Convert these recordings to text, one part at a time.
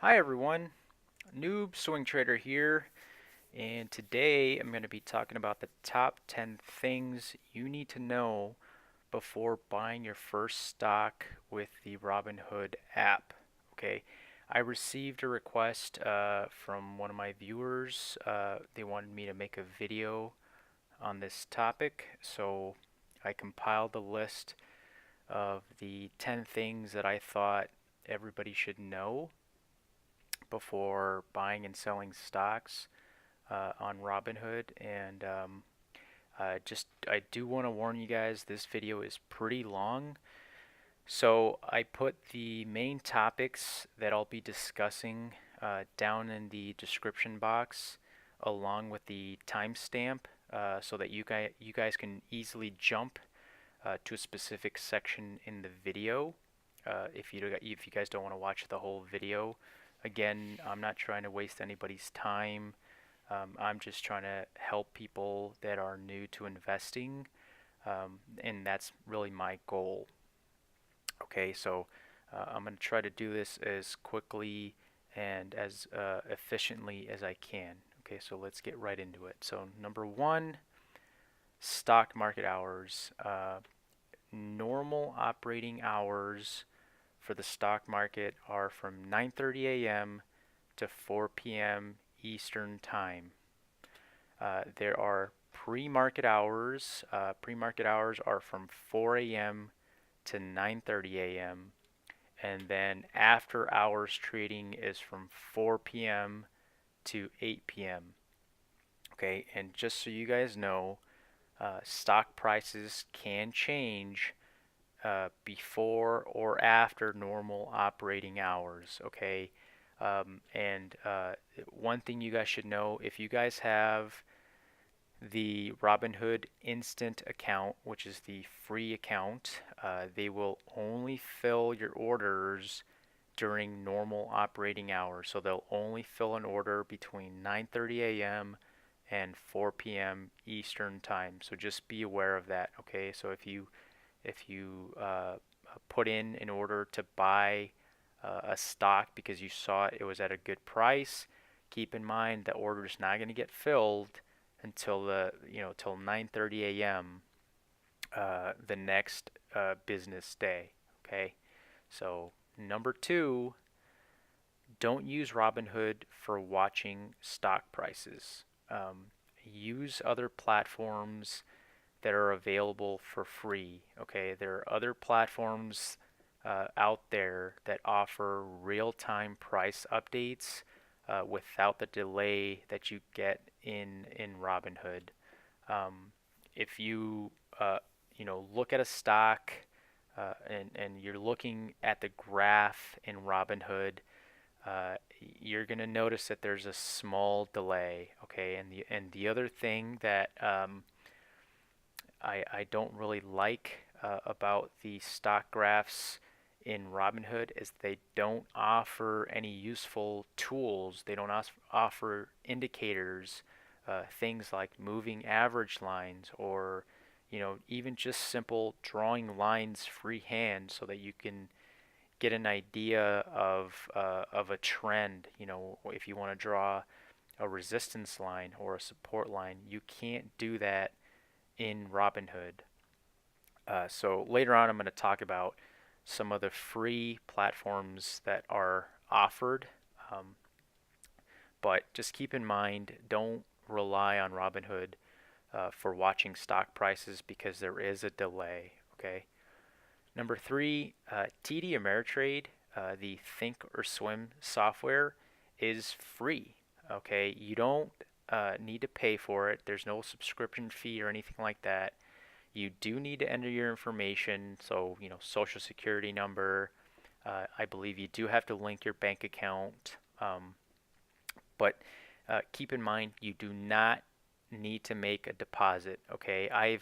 Hi everyone, NewbSwingTrader here, and today I'm going to be talking about the top 10 things you need to know before buying your first stock with the Robinhood app. Okay, I received a request from one of my viewers. They wanted me to make a video on this topic, so I compiled a list of the 10 things that I thought everybody should know before buying and selling stocks on Robinhood. And I do want to warn you guys, this video is pretty long. So I put the main topics that I'll be discussing down in the description box, along with the timestamp, so that you guys can easily jump to a specific section in the video if you guys don't want to watch the whole video. Again, I'm not trying to waste anybody's time. I'm just trying to help people that are new to investing, and that's really my goal. Okay, so I'm going to try to do this as quickly and as efficiently as I can. Okay, so let's get right into it. So number one, stock market hours. Normal operating hours for the stock market are from 9:30 a.m. to 4 p.m. Eastern Time. There are pre-market hours. Pre-market hours are from 4 a.m. to 9:30 a.m. and then after hours trading is from 4 p.m. to 8 p.m. Okay, and just so you guys know, stock prices can change before or after normal operating hours. Okay, and one thing you guys should know, if you guys have the Robinhood Instant account, which is the free account, they will only fill your orders during normal operating hours. So they'll only fill an order between 9:30 a.m. and 4 p.m. Eastern Time. So just be aware of that. Okay, so if you put in order to buy a stock because you saw it was at a good price, keep in mind the order is not going to get filled until till 9:30 a.m. The next business day. Okay, so number two, don't use Robinhood for watching stock prices. Use other platforms that are available for free. Okay, there are other platforms out there that offer real-time price updates without the delay that you get in Robinhood. If you look at a stock and you're looking at the graph in Robinhood, you're going to notice that there's a small delay. Okay, and the other thing that I don't really like about the stock graphs in Robinhood is they don't offer any useful tools. They don't offer indicators, things like moving average lines, or even just simple drawing lines freehand so that you can get an idea of a trend. If you want to draw a resistance line or a support line, you can't do that in Robinhood. So later on, I'm going to talk about some of the free platforms that are offered. Um, but just keep in mind, don't rely on Robinhood for watching stock prices because there is a delay. Okay. Number three, TD Ameritrade, the Think or Swim software, is free. Okay, you don't need to pay for it. There's no subscription fee or anything like that. You do need to enter your information, so social security number. I believe you do have to link your bank account, but keep in mind you do not need to make a deposit. Okay, I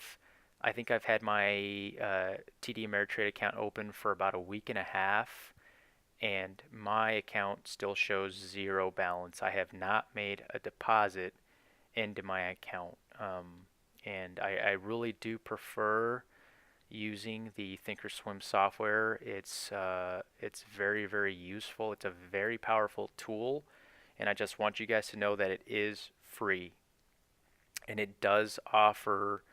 think I've had my TD Ameritrade account open for about a week and a half, and my account still shows zero balance. I have not made a deposit into my account, and I really do prefer using the Thinkorswim software. It's very, very useful. It's a very powerful tool, and I just want you guys to know that it is free, and it does offer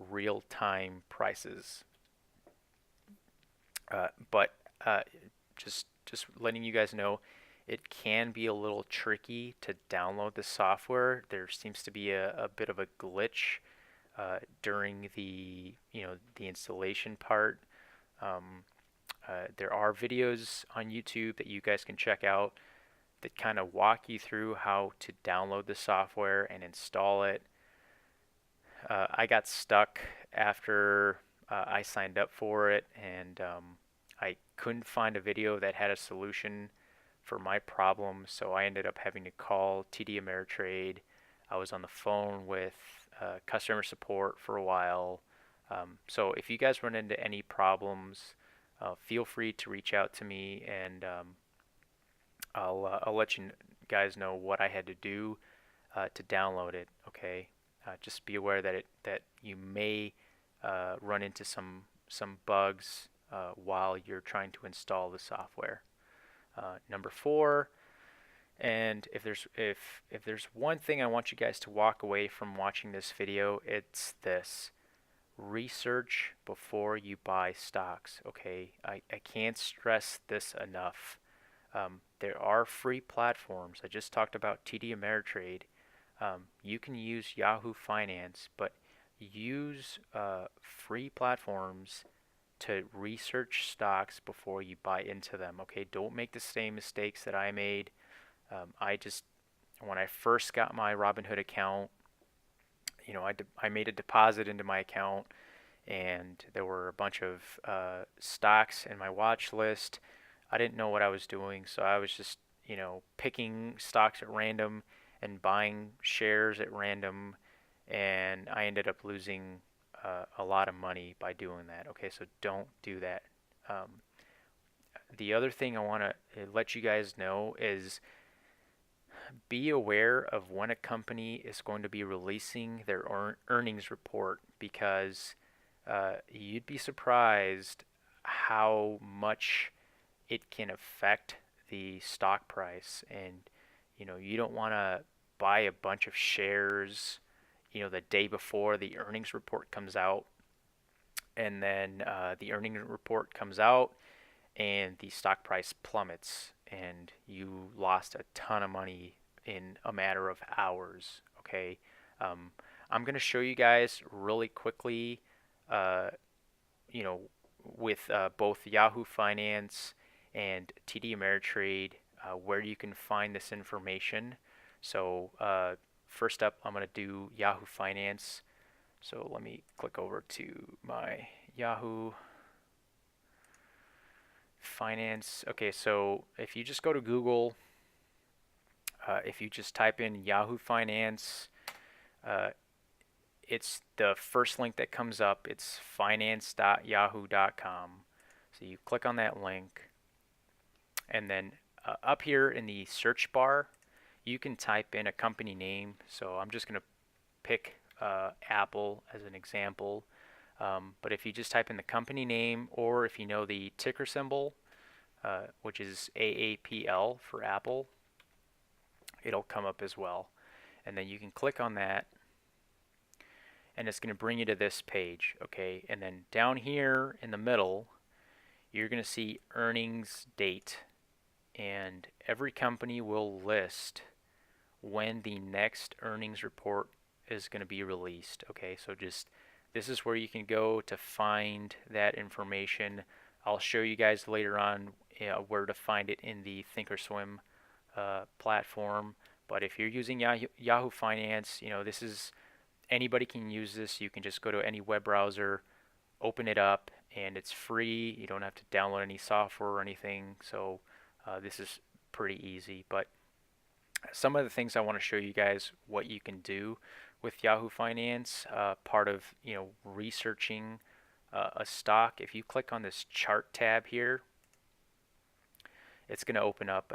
real-time prices. But just letting you guys know, it can be a little tricky to download the software. There seems to be a bit of a glitch during the installation part. Um, there are videos on YouTube that you guys can check out that kind of walk you through how to download the software and install it. I got stuck after I signed up for it, and I couldn't find a video that had a solution for my problem, so I ended up having to call TD Ameritrade. I was on the phone with customer support for a while. So if you guys run into any problems, feel free to reach out to me, and I'll let you guys know what I had to do to download it. Okay, just be aware that you may run into some bugs while you're trying to install the software. Number 4, and if there's one thing I want you guys to walk away from watching this video, it's this: research before you buy stocks. Okay, I can't stress this enough. There are free platforms. I just talked about TD Ameritrade. You can use Yahoo Finance, but use free platforms to research stocks before you buy into them. Okay, don't make the same mistakes that I made. When I first got my Robinhood account, I made a deposit into my account, and there were a bunch of stocks in my watch list. I didn't know what I was doing, so I was just, picking stocks at random and buying shares at random, and I ended up losing a lot of money by doing that. Okay, so don't do that. The other thing I want to let you guys know is be aware of when a company is going to be releasing their earnings report, because you'd be surprised how much it can affect the stock price. And you don't want to buy a bunch of shares the day before the earnings report comes out, and then the earnings report comes out and the stock price plummets and you lost a ton of money in a matter of hours. Okay, I'm going to show you guys really quickly, you know, with both Yahoo Finance and TD Ameritrade, where you can find this information. So first up, I'm going to do Yahoo Finance. So let me click over to my Yahoo Finance. Okay, so if you just go to Google, if you just type in Yahoo Finance, it's the first link that comes up. It's finance.yahoo.com. So you click on that link, and then up here in the search bar, you can type in a company name. So I'm just going to pick Apple as an example. But if you just type in the company name, or if you know the ticker symbol, which is AAPL for Apple, it'll come up as well. And then you can click on that, and it's going to bring you to this page. Okay, and then down here in the middle, you're going to see earnings date, and every company will list when the next earnings report is going to be released. Okay, so just this is where you can go to find that information. I'll show you guys later on where to find it in the Thinkorswim platform. But if you're using Yahoo Finance, this is, anybody can use this. You can just go to any web browser, open it up, and it's free. You don't have to download any software or anything. So this is pretty easy. But some of the things I want to show you guys what you can do with Yahoo Finance, part of researching a stock. If you click on this chart tab here, it's going to open up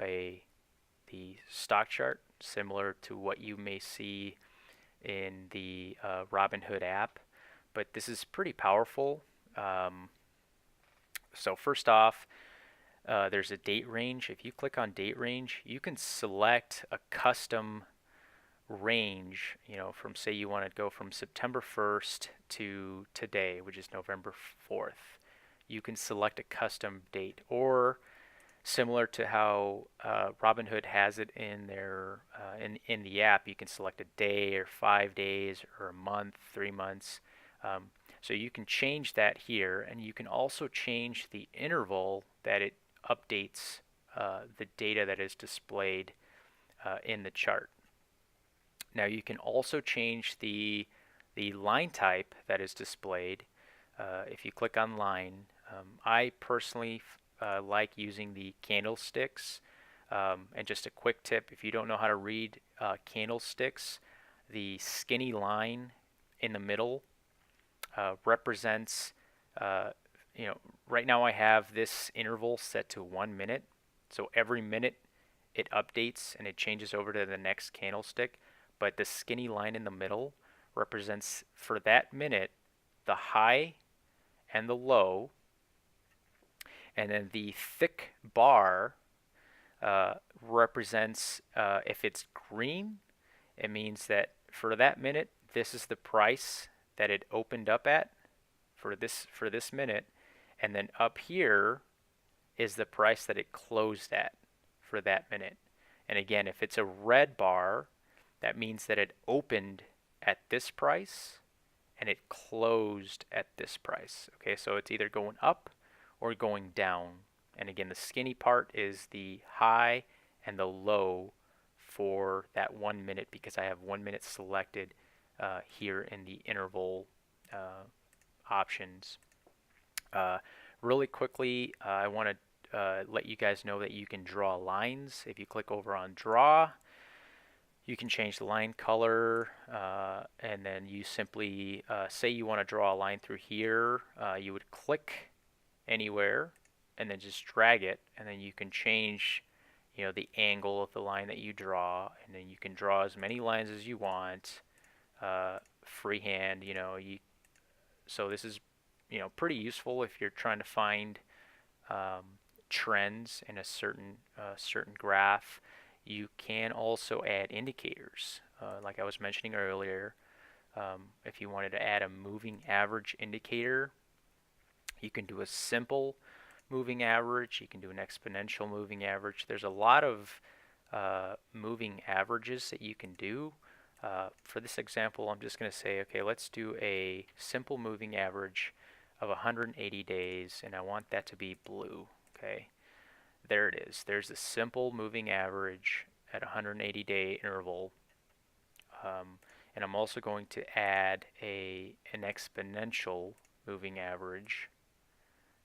the stock chart similar to what you may see in the Robinhood app. But this is pretty powerful. So first off, there's a date range. If you click on date range, you can select a custom range, from, say, you want to go from September 1st to today, which is November 4th. You can select a custom date, or similar to how Robinhood has it in their in the app, you can select a day or 5 days or a month, 3 months. So you can change that here, and you can also change the interval that it updates the data that is displayed in the chart. Now you can also change the line type that is displayed. If you click on line, I personally like using the candlesticks. And just a quick tip, if you don't know how to read candlesticks, the skinny line in the middle represents, right now I have this interval set to 1 minute. So every minute it updates and it changes over to the next candlestick. But the skinny line in the middle represents, for that minute, the high and the low. And then the thick bar represents, if it's green, it means that for that minute, this is the price that it opened up at for this minute. And then up here is the price that it closed at for that minute. And again, if it's a red bar, that means that it opened at this price and it closed at this price. Okay, so it's either going up or going down. And again, the skinny part is the high and the low for that 1 minute, because I have 1 minute selected here in the interval options. Really quickly, I want to let you guys know that you can draw lines. If you click over on draw, you can change the line color, and then you simply say you want to draw a line through here. You would click anywhere and then just drag it, and then you can change the angle of the line that you draw, and then you can draw as many lines as you want freehand. So this is pretty useful if you're trying to find trends in a certain graph. You can also add indicators, like I was mentioning earlier. If you wanted to add a moving average indicator, you can do a simple moving average. You can do an exponential moving average. There's a lot of moving averages that you can do. For this example, I'm just going to say, okay, let's do a simple moving average of 180 days, and I want that to be blue. Okay. There it is. There's a simple moving average at 180-day interval. And I'm also going to add an exponential moving average.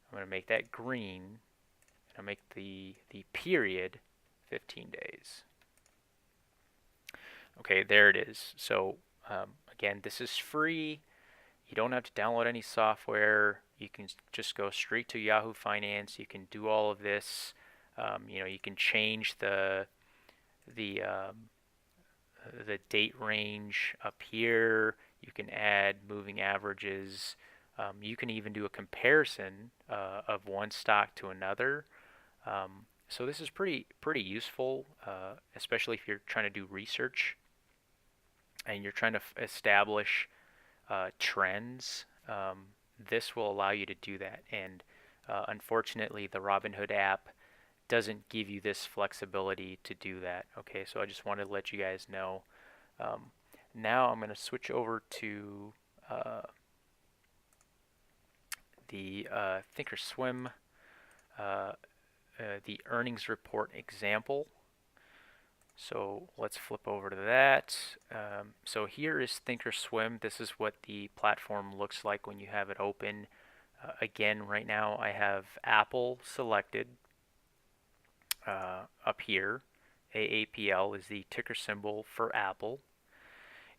I'm going to make that green, and I'll make the period 15 days. Okay, there it is. So again, this is free. You don't have to download any software. You can just go straight to Yahoo Finance. You can do all of this. You can change the date range up here. You can add moving averages. You can even do a comparison of one stock to another. So this is pretty useful, especially if you're trying to do research and you're trying to establish trends. This will allow you to do that. And unfortunately, the Robinhood app doesn't give you this flexibility to do that. Okay, so I just wanted to let you guys know. Now I'm going to switch over to the Thinkorswim, the earnings report example. So let's flip over to that. So here is Thinkorswim. This is what the platform looks like when you have it open. Again, right now I have Apple selected. Up here, AAPL is the ticker symbol for Apple.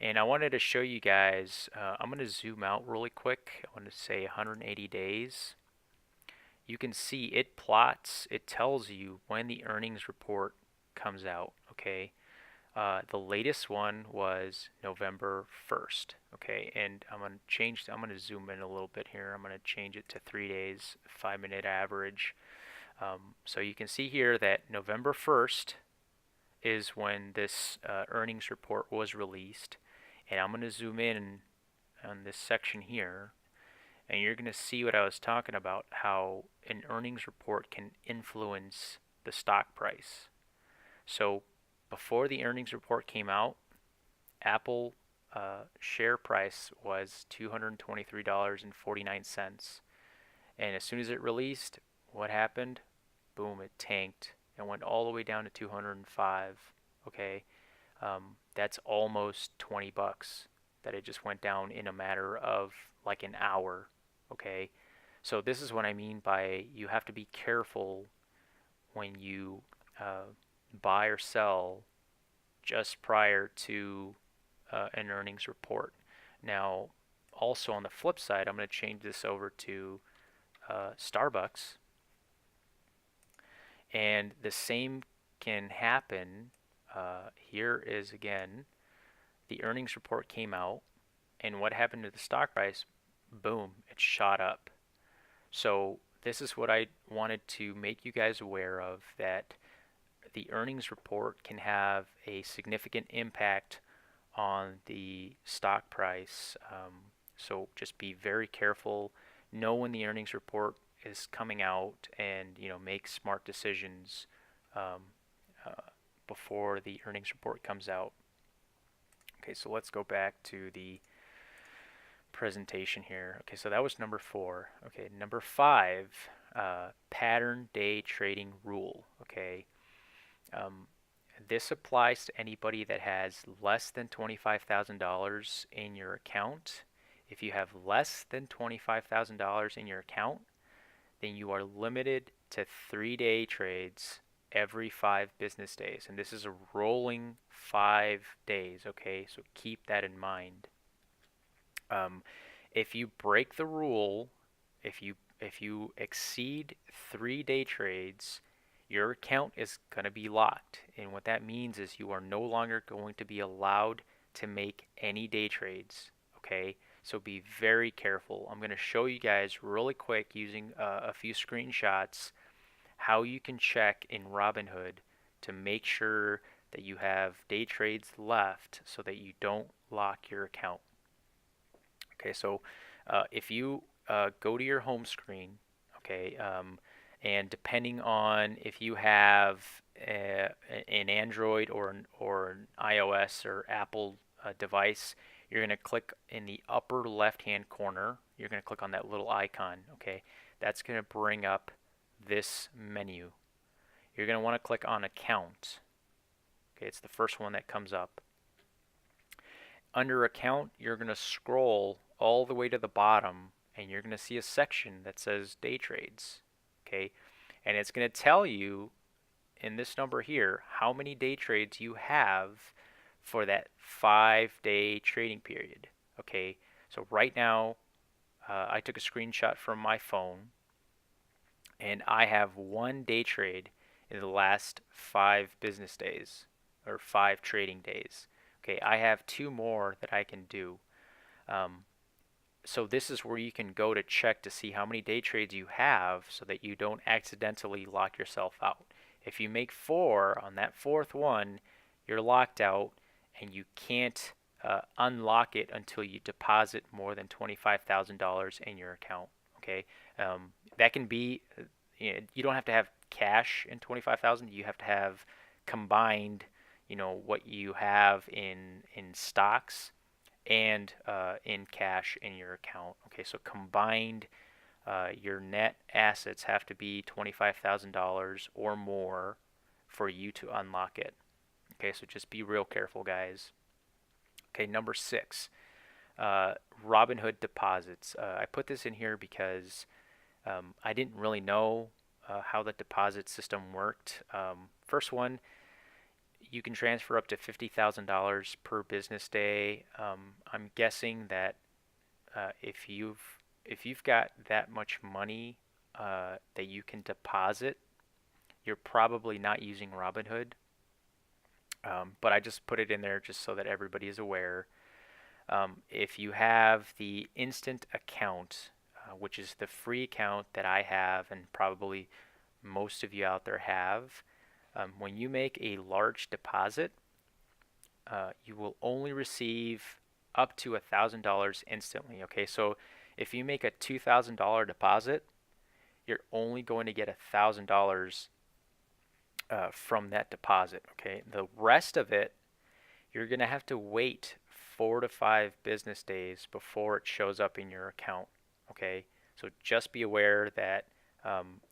And I wanted to show you guys, I'm going to zoom out really quick. I want to say 180 days. You can see it plots, it tells you when the earnings report comes out. Okay, The latest one was November 1st. Okay, and I'm gonna zoom in a little bit here. I'm gonna change it to 3 days, 5-minute average. So you can see here that November 1st is when this earnings report was released. And I'm gonna zoom in on this section here, and you're gonna see what I was talking about, how an earnings report can influence the stock price. So before the earnings report came out, Apple share price was $223.49. And as soon as it released, what happened? Boom, it tanked and went all the way down to 205. Okay, that's almost 20 bucks that it just went down in a matter of like an hour. Okay, so this is what I mean by you have to be careful when you uh, buy or sell just prior to an earnings report. Now, also on the flip side, I'm going to change this over to Starbucks, and the same can happen. Here is again, the earnings report came out, and what happened to the stock price? Boom, it shot up. So this is what I wanted to make you guys aware of, that the earnings report can have a significant impact on the stock price. So just be very careful. Know when the earnings report is coming out, and make smart decisions um, uh, before the earnings report comes out. Okay, so let's go back to the presentation here. Okay, so that was number 4. Okay, number 5, pattern day trading rule. Okay, um, this applies to anybody that has less than $25,000 in your account. If you have less than $25,000 in your account, then you are limited to 3-day trades every 5 business days. And this is a rolling 5 days, okay? So keep that in mind. If you break the rule, if you exceed 3-day trades, your account is going to be locked. And what that means is you are no longer going to be allowed to make any day trades. Okay, so be very careful. I'm going to show you guys really quick using a few screenshots how you can check in Robinhood to make sure that you have day trades left so that you don't lock your account. Okay, so if you go to your home screen, okay, and depending on if you have an Android or an iOS or Apple device, you're going to click in the upper left-hand corner. You're going to click on that little icon, okay? That's going to bring up this menu. You're going to want to click on Account. Okay, it's the first one that comes up. Under Account, you're going to scroll all the way to the bottom, and you're going to see a section that says Day Trades. Okay, and it's going to tell you in this number here how many day trades you have for that 5-day trading period. Okay, so right now I took a screenshot from my phone, and I have 1 day trade in the last 5 business days, or 5 trading days. Okay, I have 2 more that I can do. So this is where you can go to check to see how many day trades you have so that you don't accidentally lock yourself out. If you make 4 on that 4th one, you're locked out, and you can't unlock it until you deposit more than $25,000 in your account. Okay, that can be, you don't have to have cash in 25,000. You have to have combined, what you have in stocks and in cash in your account. Okay, so combined, your net assets have to be $25,000 or more for you to unlock it. Okay, so just be real careful, guys. Okay, number 6, Robinhood deposits. I put this in here because I didn't really know how the deposit system worked. First one, you can transfer up to $50,000 per business day. I'm guessing that if you've got that much money that you can deposit, you're probably not using Robinhood. But I just put it in there just so that everybody is aware. If you have the instant account, which is the free account that I have and probably most of you out there have, when you make a large deposit, you will only receive up to $1,000 instantly. Okay, so if you make a $2,000 deposit, you're only going to get $1,000 from that deposit. Okay, the rest of it, you're going to have to wait 4 to 5 business days before it shows up in your account. Okay, so just be aware that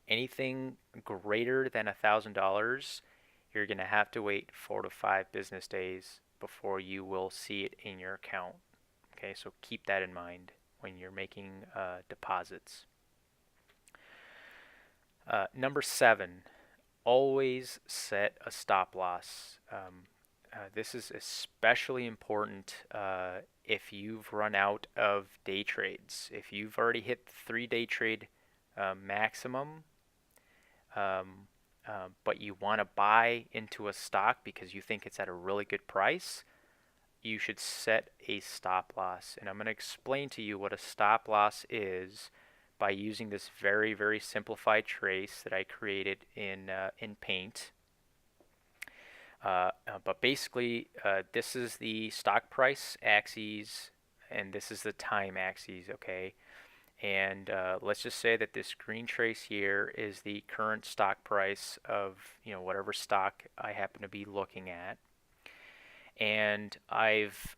anything greater than $1,000, you're going to have to wait 4 to 5 business days before you will see it in your account. Okay, so keep that in mind when you're making deposits. Number 7, always set a stop loss. This is especially important if you've run out of day trades. If you've already hit the 3-day trade maximum, but you want to buy into a stock because you think it's at a really good price, you should set a stop loss. And I'm going to explain to you what a stop loss is by using this very, very simplified trace that I created in Paint. But basically, this is the stock price axes, and this is the time axes, okay? And let's just say that this green trace here is the current stock price of, whatever stock I happen to be looking at. And I've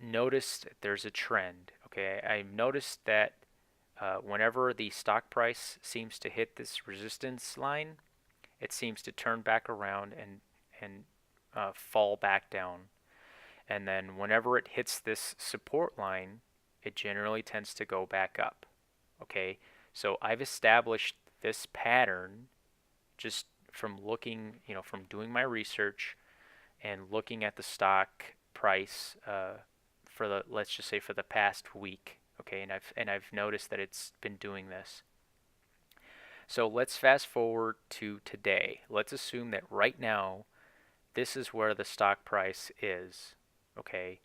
noticed there's a trend, okay? I've noticed that whenever the stock price seems to hit this resistance line, it seems to turn back around and fall back down. And then whenever it hits this support line, it generally tends to go back up. Okay, so I've established this pattern just from looking, from doing my research and looking at the stock price let's just say for the past week. Okay, and I've noticed that it's been doing this. So let's fast forward to today. Let's assume that right now this is where the stock price is. Okay,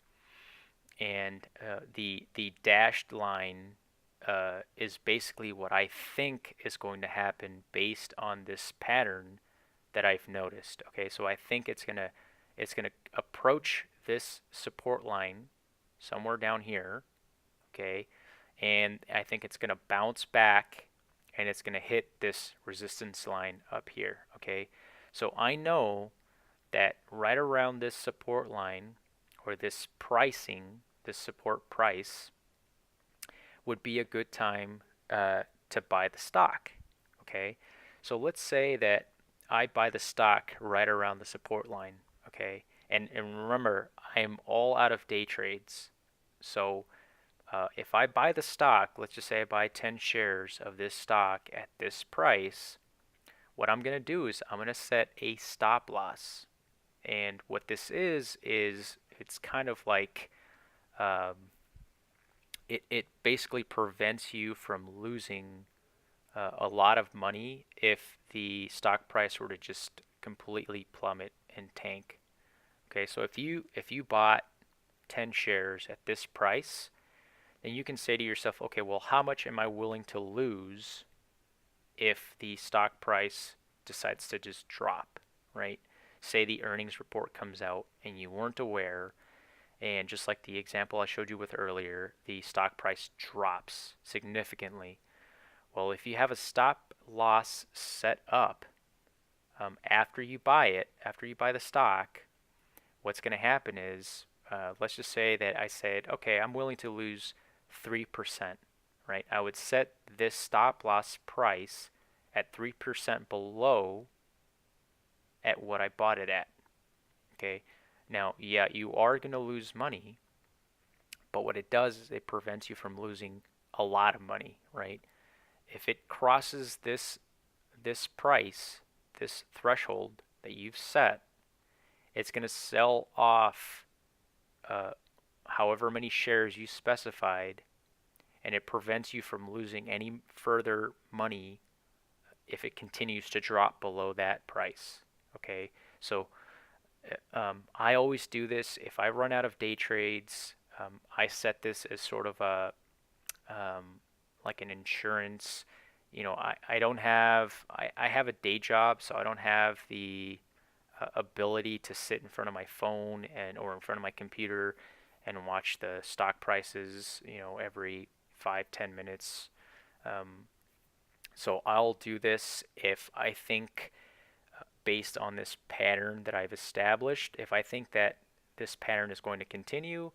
and the dashed line is basically what I think is going to happen based on this pattern that I've noticed. Okay, so I think it's gonna approach this support line somewhere down here. Okay, and I think it's gonna bounce back and it's gonna hit this resistance line up here. Okay, so I know that right around this support line, or this pricing, this support price, would be a good time to buy the stock. Okay, so let's say that I buy the stock right around the support line. Okay, and remember, I am all out of day trades. So if I buy the stock, let's just say I buy 10 shares of this stock at this price, what I'm going to do is I'm going to set a stop loss. And what this is it's kind of like it basically prevents you from losing a lot of money if the stock price were to just completely plummet and tank. Okay, so if you bought 10 shares at this price, then you can say to yourself, okay, well, how much am I willing to lose if the stock price decides to just drop, right? Say the earnings report comes out and you weren't aware, and just like the example I showed you with earlier, the stock price drops significantly. Well, if you have a stop loss set up after you buy it, after you buy the stock, what's going to happen is, let's just say that I said, okay, I'm willing to lose 3%, right? I would set this stop loss price at 3% below at what I bought it at. Okay, now, yeah, you are going to lose money, but what it does is it prevents you from losing a lot of money, right? If it crosses this price, this threshold that you've set, it's going to sell off however many shares you specified, and it prevents you from losing any further money if it continues to drop below that price. Okay, so I always do this. If I run out of day trades, I set this as sort of a like an insurance. I don't have I have a day job, so I don't have the ability to sit in front of my phone and or in front of my computer and watch the stock prices, every 5-10 minutes. Um, so I'll do this if I think, based on this pattern that I've established, if I think that this pattern is going to continue,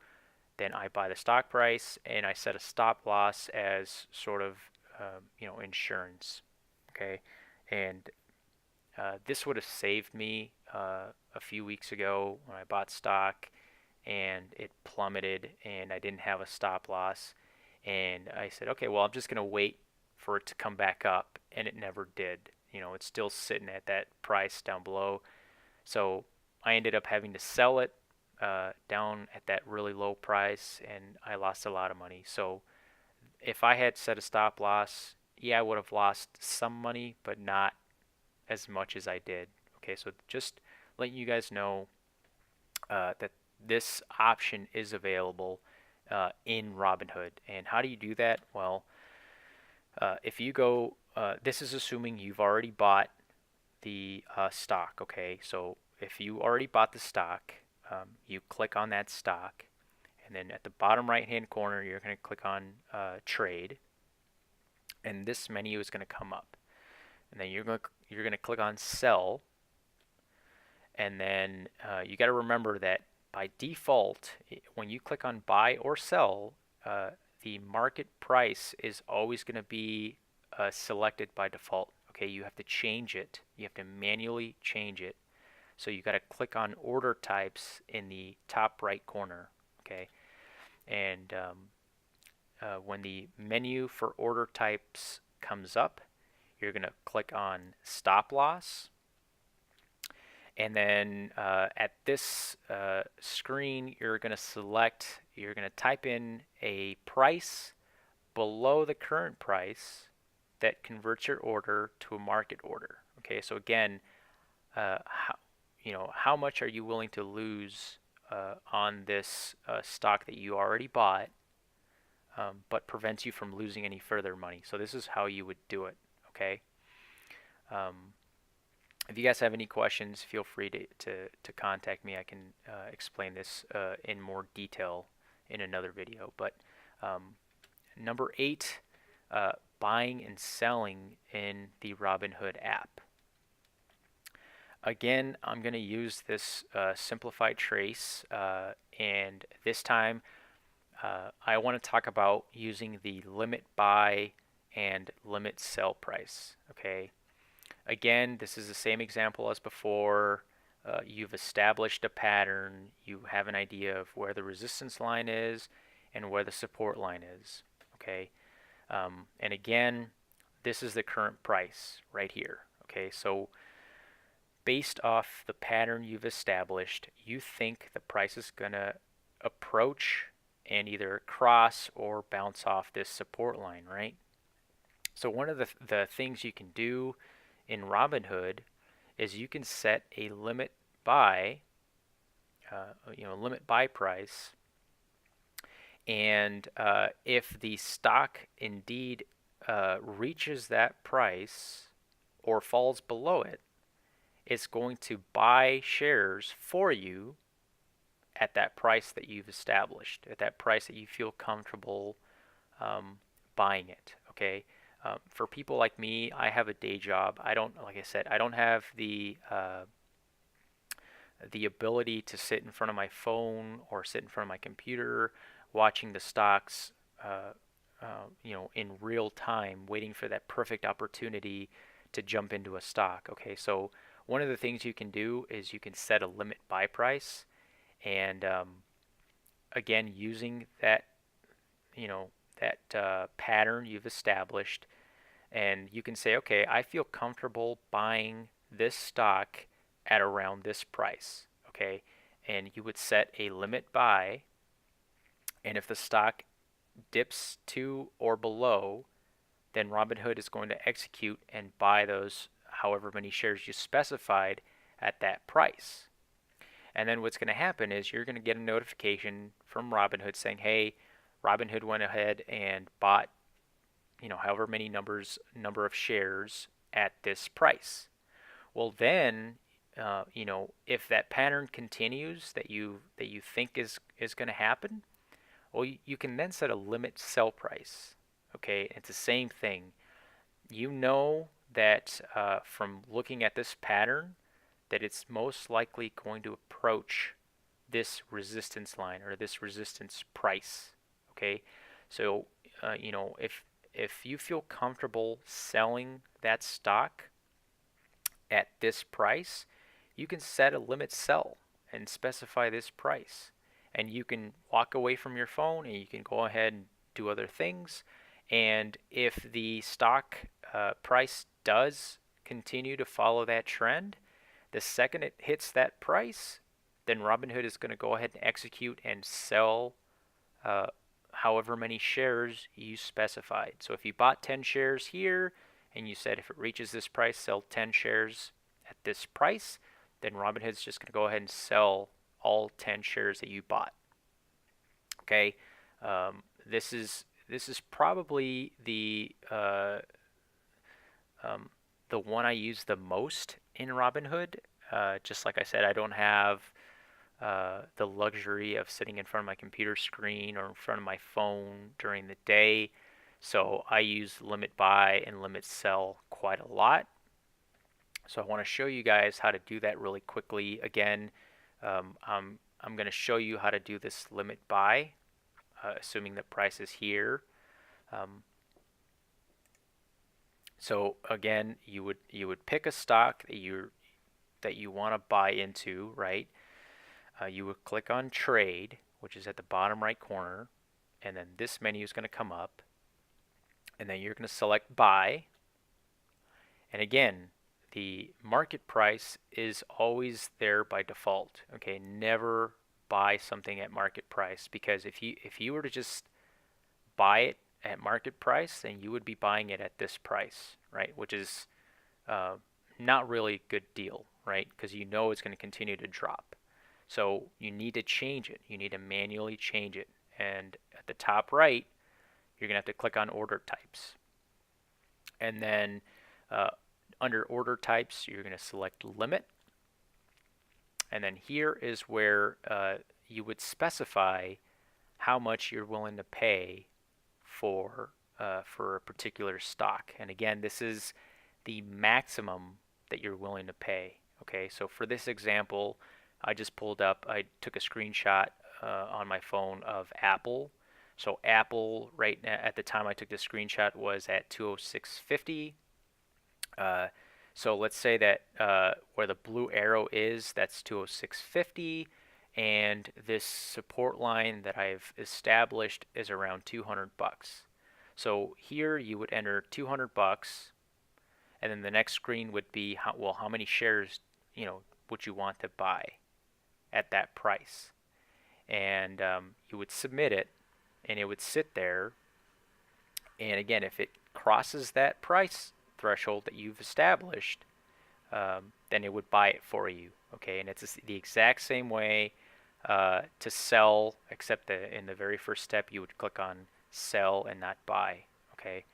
then I buy the stock price and I set a stop loss as sort of insurance. Okay, and this would have saved me a few weeks ago when I bought stock and it plummeted and I didn't have a stop loss. And I said, okay, well, I'm just going to wait for it to come back up. And it never did. It's still sitting at that price down below. So I ended up having to sell it down at that really low price and I lost a lot of money. So if I had set a stop loss, yeah, I would have lost some money, but not as much as I did. Okay, so just letting you guys know that this option is available in Robinhood. And how do you do that? Well, if you go, this is assuming you've already bought the stock. Okay, so if you already bought the stock, you click on that stock, and then at the bottom right hand corner, you're going to click on trade, and this menu is going to come up. And then you're going to click on sell, and then you got to remember that by default, when you click on buy or sell, the market price is always going to be selected by default. Okay, you have to change it. You have to manually change it. So you got to click on order types in the top right corner. Okay, and when the menu for order types comes up, you're going to click on stop loss. And then at this screen, you're going to type in a price below the current price that converts your order to a market order. Okay, so again, how much are you willing to lose on this stock that you already bought, but prevents you from losing any further money? So this is how you would do it. Okay. If you guys have any questions, feel free to contact me. I can explain this in more detail in another video. But number 8, buying and selling in the Robinhood app. Again, I'm going to use this simplified trace, and this time I want to talk about using the limit buy and limit sell price. Okay. Again, this is the same example as before. You've established a pattern. You have an idea of where the resistance line is and where the support line is. Okay, and again, this is the current price right here. Okay, so based off the pattern you've established, you think the price is going to approach and either cross or bounce off this support line, right? So one of the things you can do in Robinhood is you can set a limit buy, limit buy price, and if the stock indeed reaches that price or falls below it, it's going to buy shares for you at that price that you've established, at that price that you feel comfortable buying it. Okay. For people like me, I have a day job. Like I said, I don't have the ability to sit in front of my phone or sit in front of my computer watching the stocks, in real time, waiting for that perfect opportunity to jump into a stock. Okay, so one of the things you can do is you can set a limit buy price, and again, using that, pattern you've established, and you can say, okay, I feel comfortable buying this stock at around this price. Okay, and you would set a limit buy, and if the stock dips to or below, then Robinhood is going to execute and buy those however many shares you specified at that price. And then what's going to happen is you're going to get a notification from Robinhood saying, hey, Robinhood went ahead and bought, however many number of shares at this price. Well, then, if that pattern continues that you think is going to happen, well, you can then set a limit sell price. Okay, it's the same thing. You know that from looking at this pattern that it's most likely going to approach this resistance line or this resistance price. Okay, so if you feel comfortable selling that stock at this price, you can set a limit sell and specify this price. And you can walk away from your phone and you can go ahead and do other things. And if the stock price does continue to follow that trend, the second it hits that price, then Robinhood is going to go ahead and execute and sell however many shares you specified. So if you bought 10 shares here and you said if it reaches this price, sell 10 shares at this price, then Robinhood's just going to go ahead and sell all 10 shares that you bought. Okay, this is probably the one I use the most in Robinhood. Just like I said, I don't have the luxury of sitting in front of my computer screen or in front of my phone during the day, so I use limit buy and limit sell quite a lot. So I want to show you guys how to do that really quickly. Again, I'm going to show you how to do this limit buy, assuming the price is here. So again, you would pick a stock that you want to buy into, right? You would click on trade, which is at the bottom right corner, and then this menu is going to come up, and then you're going to select buy. And again, the market price is always there by default. Okay, never buy something at market price, because if you were to just buy it at market price, then you would be buying it at this price, right? Which is not really a good deal, right? Because you know it's going to continue to drop. So you need to change it. You need to manually change it. And at the top right, you're going to have to click on order types. And then under order types, you're going to select limit. And then here is where you would specify how much you're willing to pay for a particular stock. And again, this is the maximum that you're willing to pay. Okay, so for this example, I just pulled up, I took a screenshot on my phone of Apple. So Apple right now, at the time I took the screenshot, was at 206.50. So let's say that where the blue arrow is, that's 206.50, and this support line that I've established is around 200 bucks. So here you would enter 200 bucks, and then the next screen would be how many shares would you want to buy at that price, and you would submit it, and it would sit there. And again, if it crosses that price threshold that you've established, then it would buy it for you. Okay, and it's the exact same way to sell, except that in the very first step you would click on sell and not buy. Okay,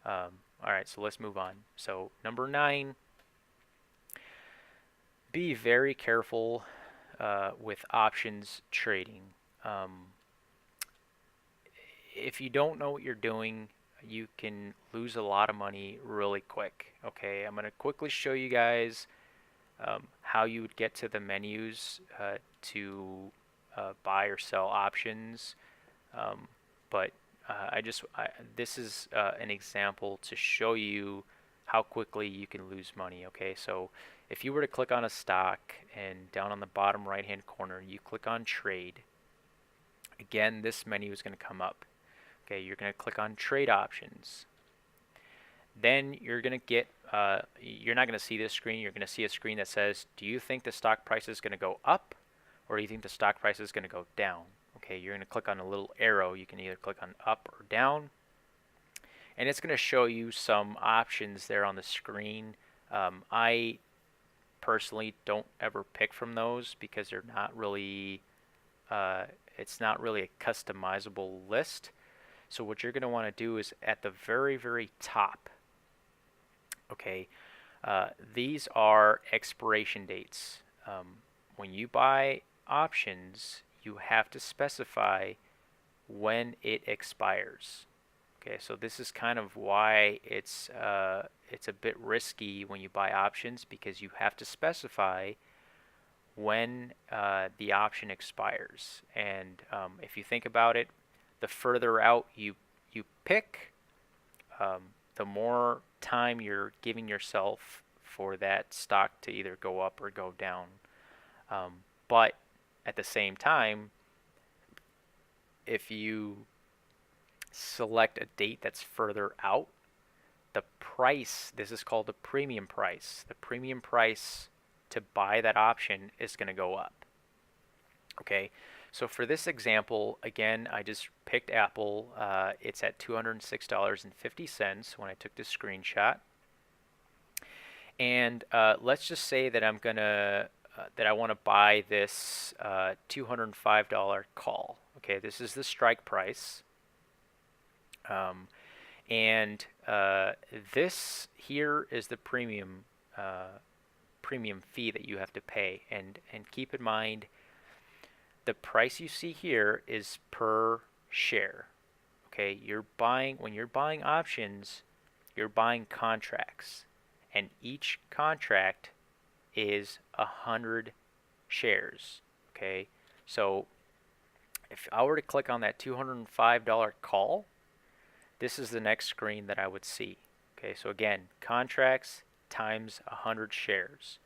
all right, so let's move on. So number 9, be very careful with options trading. If you don't know what you're doing, you can lose a lot of money really quick. Okay, I'm going to quickly show you guys how you would get to the menus to buy or sell options. But this is an example to show you how quickly you can lose money. Okay, so if you were to click on a stock and down on the bottom right hand corner you click on trade, again this menu is going to come up. Okay, you're going to click on trade options. Then you're going to get, you're not going to see this screen, you're going to see a screen that says, do you think the stock price is going to go up, or do you think the stock price is going to go down? Okay, you're going to click on a little arrow. You can either click on up or down, and it's going to show you some options there on the screen. I personally don't ever pick from those because they're not really, it's not really a customizable list. So what you're going to want to do is at the very, very top, okay, these are expiration dates. When you buy options, you have to specify when it expires. Okay, so this is kind of why it's a bit risky when you buy options, because you have to specify when the option expires. And if you think about it, the further out you pick, the more time you're giving yourself for that stock to either go up or go down. But at the same time, if you select a date that's further out, the price, this is called the premium price. The premium price to buy that option is going to go up. Okay, so for this example, again, I just picked Apple. It's at $206.50 when I took this screenshot. And let's just say that I'm gonna that I want to buy this $205 call. Okay, this is the strike price. And this here is the premium fee that you have to pay. And keep in mind, the price you see here is per share. Okay, when you're buying options, you're buying contracts, and each contract is 100 shares. Okay, so if I were to click on that $205 call, this is the next screen that I would see. Okay, so again, contracts times 100 shares.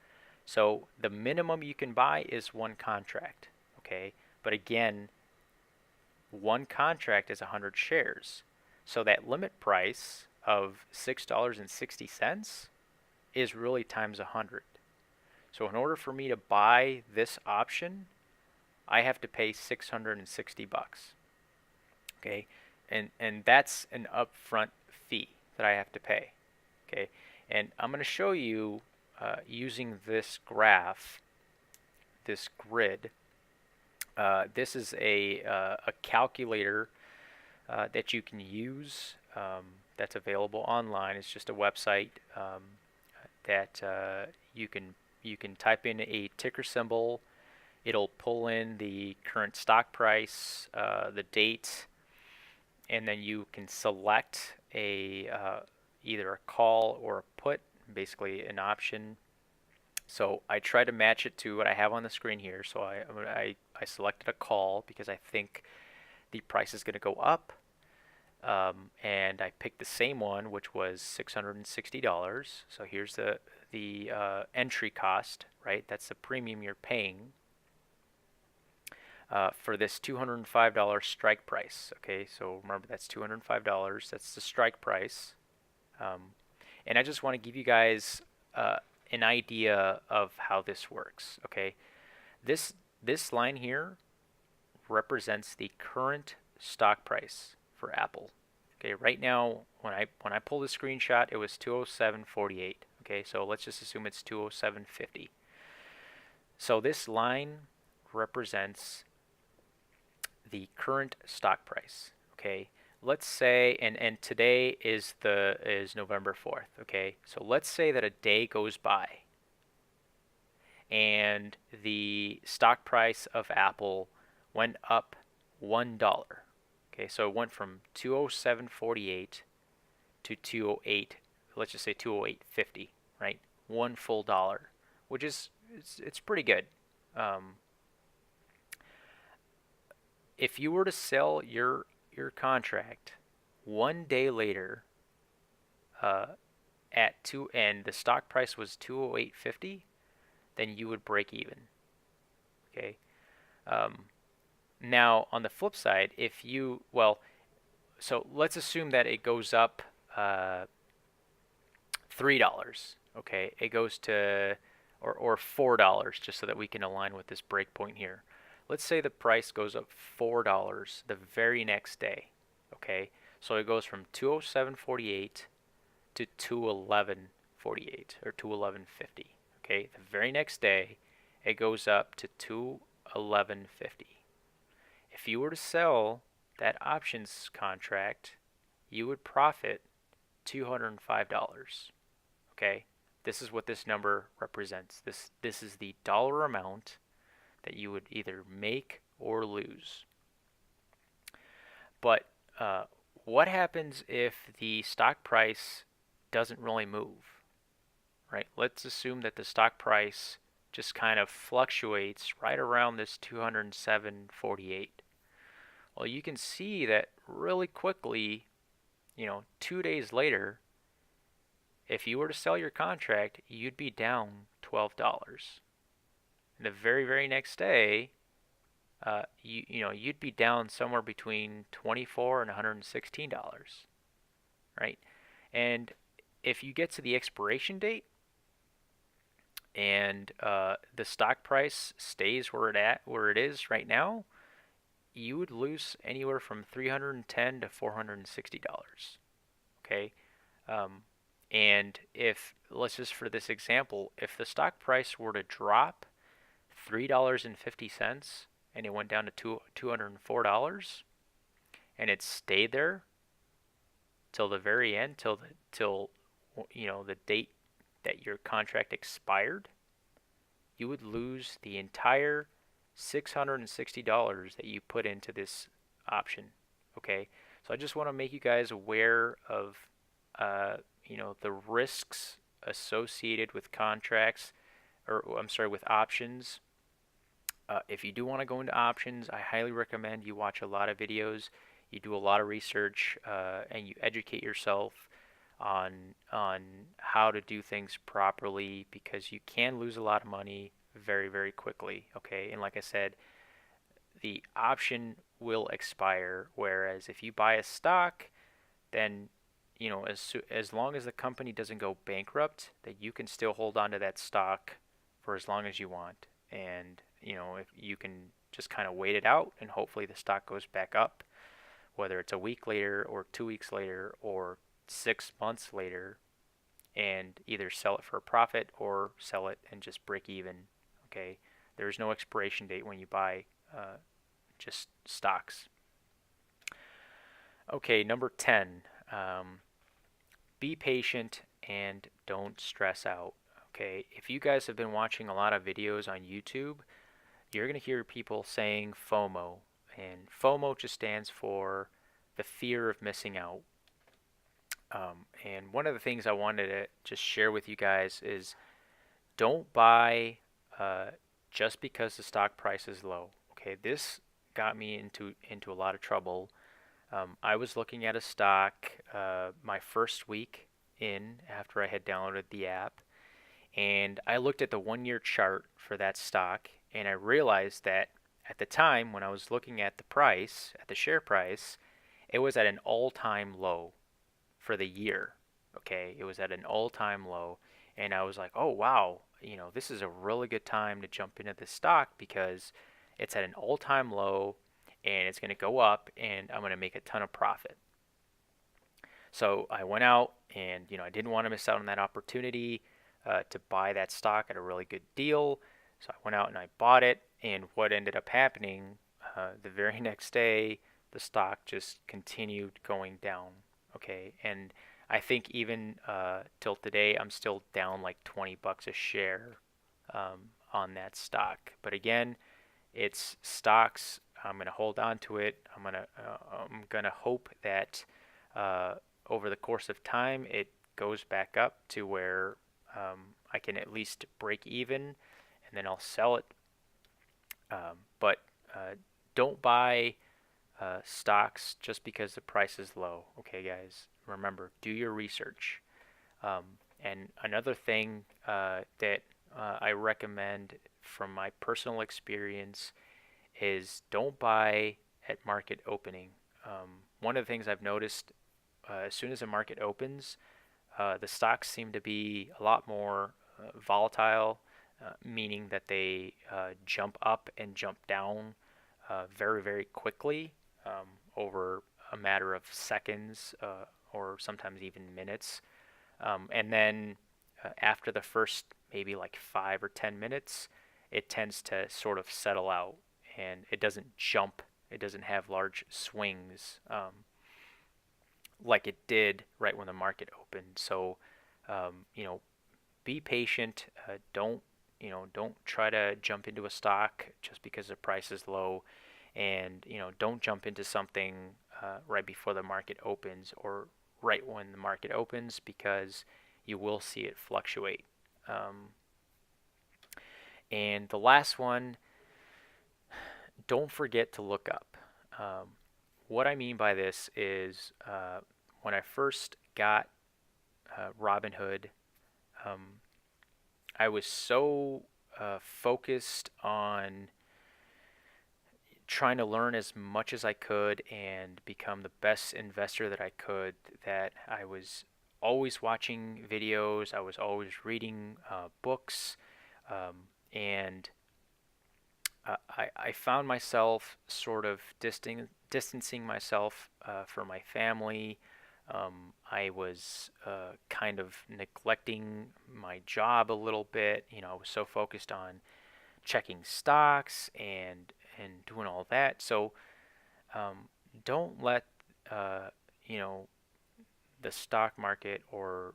So the minimum you can buy is one contract. Okay, but again, one contract is 100 shares. So that limit price of $6.60 is really times 100. So in order for me to buy this option, I have to pay 660 bucks. Okay, and that's an upfront fee that I have to pay. Okay, and I'm going to show you using this graph, this grid. This is a calculator that you can use that's available online. It's just a website that you can type in a ticker symbol. It'll pull in the current stock price, the date, and then you can select a either a call or a put, basically an option. So I try to match it to what I have on the screen here. So I selected a call because I think the price is going to go up. And I picked the same one, which was $660. So here's the entry cost, right? That's the premium you're paying for this $205 strike price. Okay, so remember, that's $205. That's the strike price. And I just want to give you guys an idea of how this works. Okay, this line here represents the current stock price for Apple. Okay, right now when I pull the screenshot, it was 207.48. Okay, so let's just assume it's 207.50. So this line represents the current stock price. Okay, let's say, and today is November 4th. Okay, so let's say that a day goes by and the stock price of Apple went up $1. Okay, so it went from 207.48 to 208. Let's just say 208.50, right? One full dollar, which is it's pretty good. If you were to sell your contract one day later at 2 and the stock price was 208.50, then you would break even. Okay. Now on the flip side, if you so let's assume that it goes up $3. Okay, it goes to or $4, just so that we can align with this breakpoint here. Let's say the price goes up $4 the very next day. Okay, so it goes from 207.48 to 211.48 or 211.50. Okay, the very next day, it goes up to 211.50. If you were to sell that options contract, you would profit $205. Okay, this is what this number represents. This is the dollar amount that you would either make or lose. But what happens if the stock price doesn't really move, right? Let's assume that the stock price just kind of fluctuates right around this 207.48. Well, you can see that really quickly, 2 days later, if you were to sell your contract, you'd be down $12. And the very, very next day, you'd be down somewhere between $24 and $116, right? And if you get to the expiration date and the stock price stays where it is right now, you would lose anywhere from $310 to $460. Okay, and if, let's just for this example, if the stock price were to drop $3.50 and it went down to $204 and it stayed there till the very end, till the date that your contract expired, you would lose the entire $660 that you put into this option. Okay, so I just want to make you guys aware of the risks associated with contracts, or I'm sorry, with options. If you do want to go into options, I highly recommend you watch a lot of videos, you do a lot of research, and you educate yourself on how to do things properly, because you can lose a lot of money very, very quickly. Okay, and like I said, the option will expire, whereas if you buy a stock, then as long as the company doesn't go bankrupt, that you can still hold on to that stock for as long as you want. And if you can just kind of wait it out, and hopefully the stock goes back up, whether it's a week later or 2 weeks later or 6 months later, and either sell it for a profit or sell it and just break even. Okay, there's no expiration date when you buy just stocks. Okay, number 10. Be patient and don't stress out. Okay, if you guys have been watching a lot of videos on YouTube, you're going to hear people saying FOMO. And FOMO just stands for the fear of missing out. And one of the things I wanted to just share with you guys is don't buy just because the stock price is low. Okay, this got me into a lot of trouble. I was looking at a stock my first week in after I had downloaded the app, and I looked at the 1-year chart for that stock, and I realized that at the time when I was looking at the price, at the share price, it was at an all-time low for the year. Okay, it was at an all-time low, and I was like, oh wow, this is a really good time to jump into this stock because it's at an all-time low and it's going to go up and I'm going to make a ton of profit. So I went out and I didn't want to miss out on that opportunity to buy that stock at a really good deal. So I went out and I bought it, and what ended up happening the very next day, the stock just continued going down. Okay, and I think even till today, I'm still down like $20 a share on that stock. But again, it's stocks. I'm gonna hold on to it. I'm gonna hope that over the course of time, it goes back up to where I can at least break even, and then I'll sell it. But don't buy stocks just because the price is low. Okay, guys, remember, do your research. And another thing that I recommend from my personal experience is don't buy at market opening. One of the things I've noticed, as soon as the market opens, the stocks seem to be a lot more volatile, meaning that they jump up and jump down very, very quickly over a matter of seconds or sometimes even minutes. And then after the first maybe like 5 or 10 minutes, it tends to sort of settle out and it doesn't jump. It doesn't have large swings like it did right when the market opened. So, you know, be patient. Don't try to jump into a stock just because the price is low, and don't jump into something right before the market opens or right when the market opens because you will see it fluctuate. Um, and the last one, don't forget to look up. What I mean by this is when I first got Robinhood, um, I was so focused on trying to learn as much as I could and become the best investor that I could that I was always watching videos, I was always reading books, and I found myself sort of distancing myself from my family. I was kind of neglecting my job a little bit. I was so focused on checking stocks and doing all that. So um, don't let uh, you know the stock market or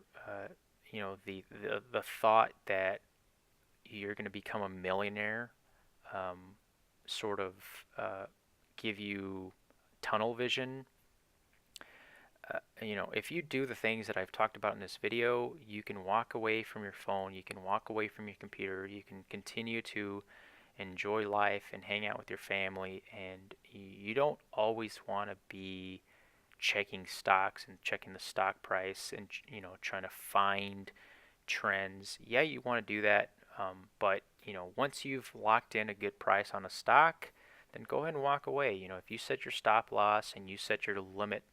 the thought that you're going to become a millionaire um, sort of give you tunnel vision. If you do the things that I've talked about in this video, you can walk away from your phone, you can walk away from your computer, you can continue to enjoy life and hang out with your family, and you don't always want to be checking stocks and checking the stock price and trying to find trends. Yeah, you want to do that, but once you've locked in a good price on a stock, then go ahead and walk away. If you set your stop loss and you set your limit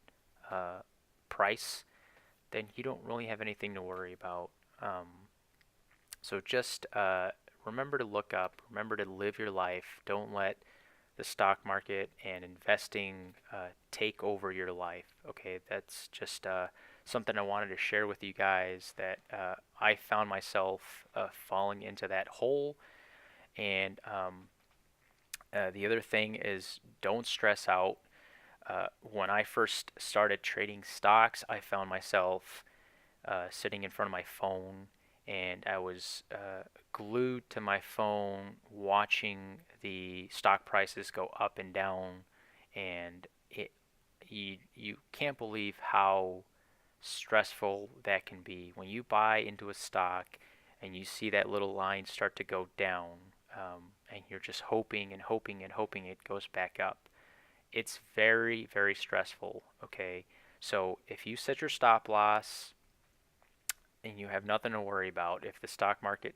uh, price, then you don't really have anything to worry about. So just remember to look up, remember to live your life. Don't let the stock market and investing take over your life. Okay, that's just something I wanted to share with you guys that I found myself falling into that hole. And the other thing is don't stress out. When I first started trading stocks, I found myself sitting in front of my phone, and I was glued to my phone watching the stock prices go up and down, and you can't believe how stressful that can be when you buy into a stock and you see that little line start to go down, and you're just hoping and hoping and hoping it goes back up. It's very, very stressful. Okay, so if you set your stop loss and you have nothing to worry about. If the stock market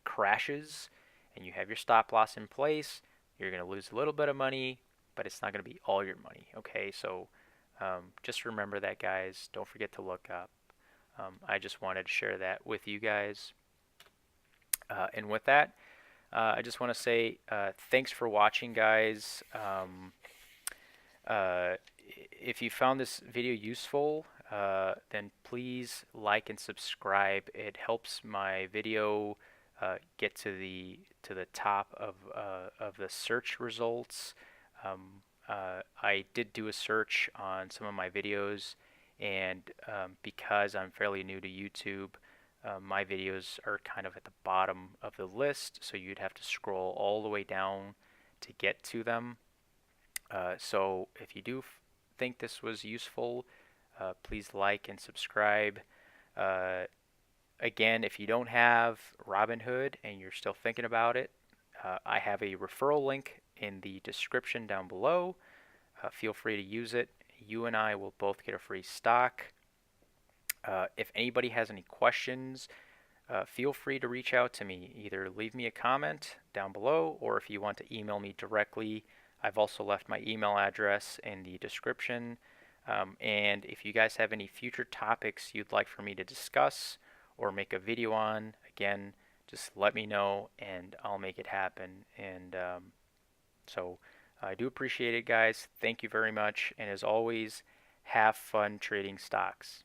crashes and you have your stop loss in place, you're going to lose a little bit of money, but it's not going to be all your money. Okay, so just remember that, guys. Don't forget to look up. I just wanted to share that with you guys. And with that, I just want to say thanks for watching, guys. Uh, if you found this video useful, then please like and subscribe. It helps my video get to the top of the search results. I did do a search on some of my videos, and because I'm fairly new to YouTube, my videos are kind of at the bottom of the list, so you'd have to scroll all the way down to get to them. So if you do think this was useful, please like and subscribe. Uh, Again, if you don't have Robinhood and you're still thinking about it, I have a referral link in the description down below. Feel free to use it. You and I will both get a free stock. If anybody has any questions, feel free to reach out to me. Either leave me a comment down below, or if you want to email me directly, I've also left my email address in the description. And if you guys have any future topics you'd like for me to discuss or make a video on, again, just let me know and I'll make it happen. And so I do appreciate it, guys. Thank you very much. And as always, have fun trading stocks.